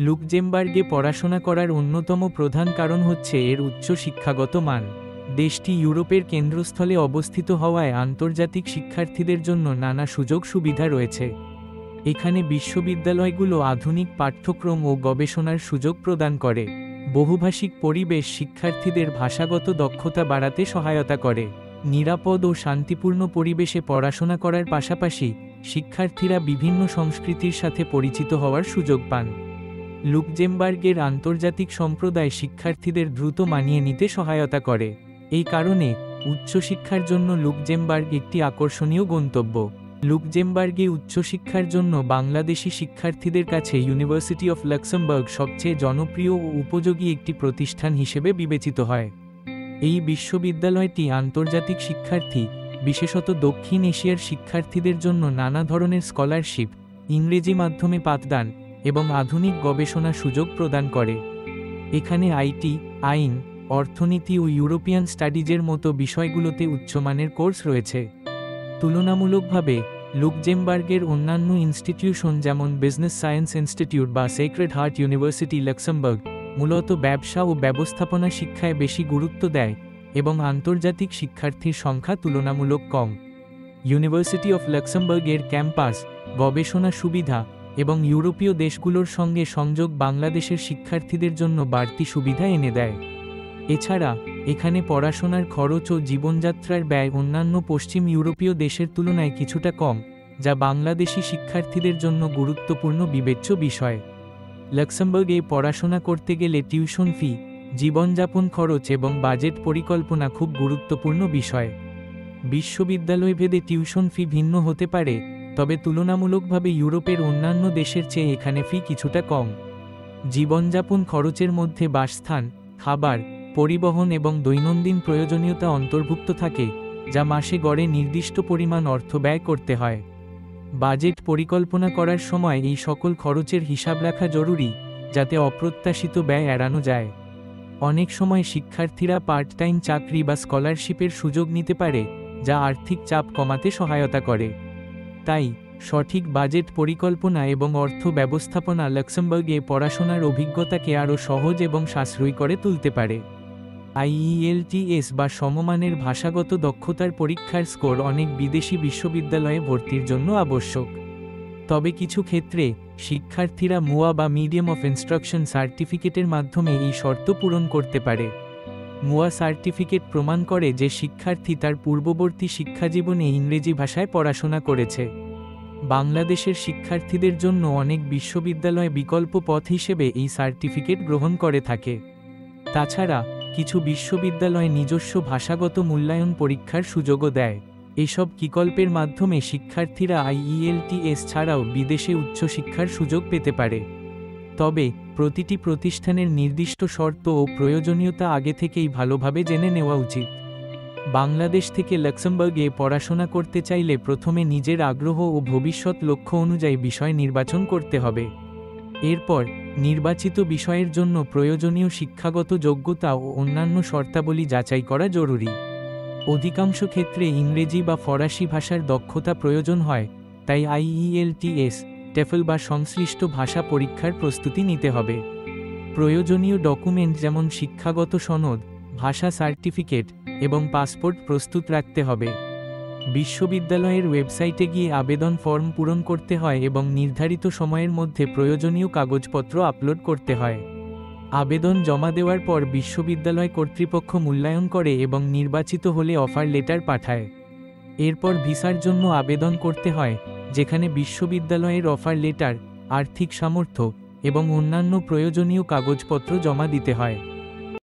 লুক্সেমবার্গে পড়াশোনা করার অন্যতম প্রধান কারণ হচ্ছে এর উচ্চ শিক্ষাগত মান। দেশটি ইউরোপের কেন্দ্রস্থলে অবস্থিত হওয়ায় আন্তর্জাতিক শিক্ষার্থীদের জন্য নানা সুযোগ সুবিধা রয়েছে। এখানে বিশ্ববিদ্যালয়গুলো আধুনিক পাঠ্যক্রম ও গবেষণার সুযোগ প্রদান করে। বহুভাষিক পরিবেশ শিক্ষার্থীদের ভাষাগত দক্ষতা বাড়াতে সহায়তা করে। নিরাপদ ও শান্তিপূর্ণ পরিবেশে পড়াশোনা করার পাশাপাশি শিক্ষার্থীরা বিভিন্ন সংস্কৃতির সাথে পরিচিত হওয়ার সুযোগ পান। লুক্সেমবার্গের আন্তর্জাতিক সম্প্রদায় শিক্ষার্থীদের দ্রুত মানিয়ে নিতে সহায়তা করে। এই কারণে উচ্চশিক্ষার জন্য লুক্সেমবার্গ একটি আকর্ষণীয় গন্তব্য। লুক্সেমবার্গে উচ্চশিক্ষার জন্য বাংলাদেশি শিক্ষার্থীদের কাছে ইউনিভার্সিটি অফ লাক্সেমবার্গ সবচেয়ে জনপ্রিয় ও উপযোগী একটি প্রতিষ্ঠান হিসেবে বিবেচিত হয়। এই বিশ্ববিদ্যালয়টি আন্তর্জাতিক শিক্ষার্থী, বিশেষত দক্ষিণ এশিয়ার শিক্ষার্থীদের জন্য নানা ধরনের স্কলারশিপ, ইংরেজি মাধ্যমে পাঠদান এবং আধুনিক গবেষণা সুযোগ প্রদান করে। এখানে আইটি, আইন, অর্থনীতি ও ইউরোপিয়ান স্টাডিজের মতো বিষয়গুলোতে উচ্চমানের কোর্স রয়েছে। তুলনামূলকভাবে লুক্সেমবার্গের অন্যান্য ইনস্টিটিউশন যেমন বিজনেস সায়েন্স ইনস্টিটিউট বা সেক্রেড হার্ট ইউনিভার্সিটি লাক্সেমবার্গ মূলত ব্যবসা ও ব্যবস্থাপনা শিক্ষায় বেশি গুরুত্ব দেয় এবং আন্তর্জাতিক শিক্ষার্থীর সংখ্যা তুলনামূলক কম। ইউনিভার্সিটি অফ লাক্সেমবার্গের ক্যাম্পাস, গবেষণা সুবিধা এবং ইউরোপীয় দেশগুলোর সঙ্গে সংযোগ বাংলাদেশের শিক্ষার্থীদের জন্য বাড়তি সুবিধা এনে দেয়। এছাড়া এখানে পড়াশোনার খরচ ও জীবনযাত্রার ব্যয় অন্যান্য পশ্চিম ইউরোপীয় দেশের তুলনায় কিছুটা কম, যা বাংলাদেশি শিক্ষার্থীদের জন্য গুরুত্বপূর্ণ বিবেচ্য বিষয়। লাক্সেমবার্গে পড়াশোনা করতে গেলে টিউশন ফি, জীবনযাপন খরচ এবং বাজেট পরিকল্পনা খুব গুরুত্বপূর্ণ বিষয়। বিশ্ববিদ্যালয়ভেদে টিউশন ফি ভিন্ন হতে পারে, তবে তুলনামূলকভাবে ইউরোপের অন্যান্য দেশের চেয়ে এখানে ফি কিছুটা কম। জীবনযাপন খরচের মধ্যে বাসস্থান, খাবার, পরিবহন এবং দৈনন্দিন প্রয়োজনীয়তা অন্তর্ভুক্ত থাকে, যা মাসে গড়ে নির্দিষ্ট পরিমাণ অর্থ ব্যয় করতে হয়। বাজেট পরিকল্পনা করার সময় এই সকল খরচের হিসাব রাখা জরুরি, যাতে অপ্রত্যাশিত ব্যয় এড়ানো যায়। অনেক সময় শিক্ষার্থীরা পার্ট টাইম চাকরি বা স্কলারশিপের সুযোগ নিতে পারে, যা আর্থিক চাপ কমাতে সহায়তা করে। তাই সঠিক বাজেট পরিকল্পনা এবং অর্থ ব্যবস্থাপনা লাক্সেমবার্গে পড়াশোনার অভিজ্ঞতাকে আরও সহজ এবং সাশ্রয়ী করে তুলতে পারে। আইইএলটিএস বা সমমানের ভাষাগত দক্ষতার পরীক্ষার স্কোর অনেক বিদেশি বিশ্ববিদ্যালয়ে ভর্তির জন্য আবশ্যক। তবে কিছু ক্ষেত্রে শিক্ষার্থীরা মুয়া বা মিডিয়াম অফ ইনস্ট্রাকশন সার্টিফিকেটের মাধ্যমে এই শর্ত পূরণ করতে পারে। মুয়া সার্টিফিকেট প্রমাণ করে যে শিক্ষার্থী তার পূর্ববর্তী শিক্ষাজীবনে ইংরেজি ভাষায় পড়াশোনা করেছে। বাংলাদেশের শিক্ষার্থীদের জন্য অনেক বিশ্ববিদ্যালয় বিকল্প পথ হিসেবে এই সার্টিফিকেট গ্রহণ করে থাকে। তাছাড়া কিছু বিশ্ববিদ্যালয় নিজস্ব ভাষাগত মূল্যায়ন পরীক্ষার সুযোগও দেয়। এসব বিকল্পের মাধ্যমে শিক্ষার্থীরা আইইএলটিএস ছাড়াও বিদেশে উচ্চশিক্ষার সুযোগ পেতে পারে। তবে প্রতিটি প্রতিষ্ঠানের নির্দিষ্ট শর্ত ও প্রয়োজনীয়তা আগে থেকেই ভালোভাবে জেনে নেওয়া উচিত। বাংলাদেশ থেকে লাক্সেমবার্গে পড়াশোনা করতে চাইলে প্রথমে নিজের আগ্রহ ও ভবিষ্যৎ লক্ষ্য অনুযায়ী বিষয় নির্বাচন করতে হবে। এরপর নির্বাচিত বিষয়ের জন্য প্রয়োজনীয় শিক্ষাগত যোগ্যতা ও অন্যান্য শর্তাবলী যাচাই করা জরুরি। অধিকাংশ ক্ষেত্রে ইংরেজি বা ফরাসি ভাষার দক্ষতা প্রয়োজন হয়, তাই আইইএলটিএস, টেফল বা সংশ্লিষ্ট ভাষা পরীক্ষার প্রস্তুতি নিতে হবে। প্রয়োজনীয় ডকুমেন্ট যেমন শিক্ষাগত সনদ, ভাষা সার্টিফিকেট এবং পাসপোর্ট প্রস্তুত রাখতে হবে। বিশ্ববিদ্যালয়ের ওয়েবসাইটে গিয়ে আবেদন ফর্ম পূরণ করতে হয় এবং নির্ধারিত সময়ের মধ্যে প্রয়োজনীয় কাগজপত্র আপলোড করতে হয়। আবেদন জমা দেওয়ার পর বিশ্ববিদ্যালয় কর্তৃপক্ষ মূল্যায়ন করে এবং নির্বাচিত হলে অফার লেটার পাঠায়। এরপর ভিসার জন্য আবেদন করতে হয়, যেখানে বিশ্ববিদ্যালয়ের অফার লেটার, আর্থিক সামর্থ্য এবং অন্যান্য প্রয়োজনীয় কাগজপত্র জমা দিতে হয়।